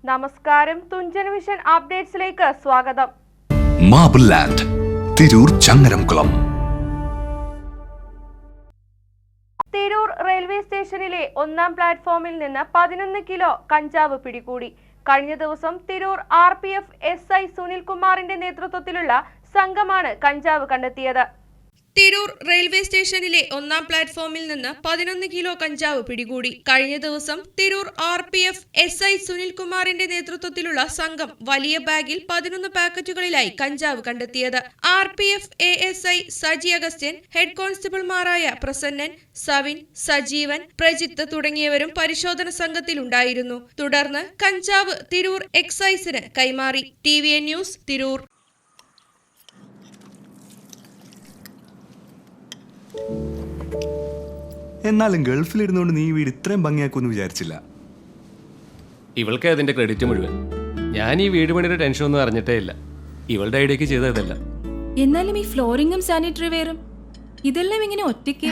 നമസ്കാരം, തുഞ്ചൻ വിഷൻ അപ്ഡേറ്റ്സിലേക്ക് സ്വാഗതം. Marble land, Tirur Changaramkulam. Tirur railway സ്റ്റേഷനിലെ 1-ാം പ്ലാറ്റ്ഫോമിൽ നിന്ന് 11 കിലോ കഞ്ചാവ് പിടികൂടി. കഴിഞ്ഞ ദിവസം തിരൂർ RPF SI സുനിൽകുമാറിന്റെ നേതൃത്വത്തിലുള്ള സംഘമാണ് കഞ്ചാവ് കണ്ടെത്തിയത്. തിരൂർ റെയിൽവേ സ്റ്റേഷനിലെ 1-ാം പ്ലാറ്റ്ഫോമിൽ നിന്ന് 11 കിലോ കഞ്ചാവ് പിടികൂടി. കഴിഞ്ഞ ദിവസം തിരൂർ RPF SI സുനിൽകുമാറിന്റെ നേതൃത്വത്തിലുള്ള സംഘം വലിയ ബാഗിൽ 11 പാക്കറ്റുകളിലായി കഞ്ചാവ് കണ്ടെത്തിയത്. RPF ASI Saji Augustine, head കോൺസ്റ്റബിൾമാരായ പ്രസന്നൻ, സവിൻ, സജീവൻ, പ്രജിത്ത് തുടങ്ങിയവരും പരിശോധന സംഘത്തിലുണ്ടായിരുന്നു. തുടർന്ന് കഞ്ചാവ് തിരൂർ എക്സൈസിന് കൈമാറി. TVN news, Tirur. എന്നാലും ഗൾഫിലിരുന്നുകൊണ്ട് നീ വീട് ഇത്രയും ഭംഗിയാക്കുമെന്ന് വിചാരിച്ചില്ല. ഇവൾക്ക് അതിന്റെ ക്രെഡിറ്റ് മുഴുവൻ. ഞാൻ ഈ വീട് പണിയുടെ ടെൻഷൻ ഒന്നും അറിഞ്ഞിട്ടേ ഇല്ല. ഇവളുടെ ഐഡിയക്ക് ചെയ്തതല്ല. എന്നാലും ഈ ഫ്ലോറിങ്ങും സാനിറ്ററി വെയറും ഇതെല്ലാം ഇങ്ങനെ ഒറ്റയ്ക്ക്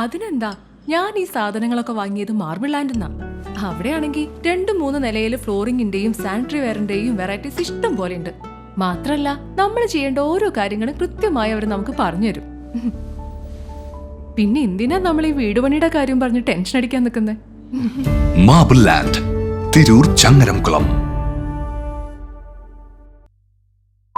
അതിനെന്താ, ഞാൻ ഈ സാധനങ്ങളൊക്കെ വാങ്ങിയത് മാർബിൾ ലാൻഡെന്നാ. അവിടെയാണെങ്കിൽ 2-3 നിലയിൽ ഫ്ലോറിങ്ങിന്റെയും സാനിറ്ററി വെയറിന്റെയും വെറൈറ്റീസ് ഇഷ്ടം പോലെ ഉണ്ട്. മാത്രല്ല നമ്മൾ ചെയ്യേണ്ട ഓരോ കാര്യങ്ങളും കൃത്യമായി അവർ നമുക്ക് പറഞ്ഞുതരും. പിന്നെ എന്തിനാ നമ്മൾ ഈ വീട് പണിയുടെ കാര്യം പറഞ്ഞ് ടെൻഷൻ അടിക്കാൻ നിൽക്കുന്നത്? Marble land, Tirur Changaramkulam.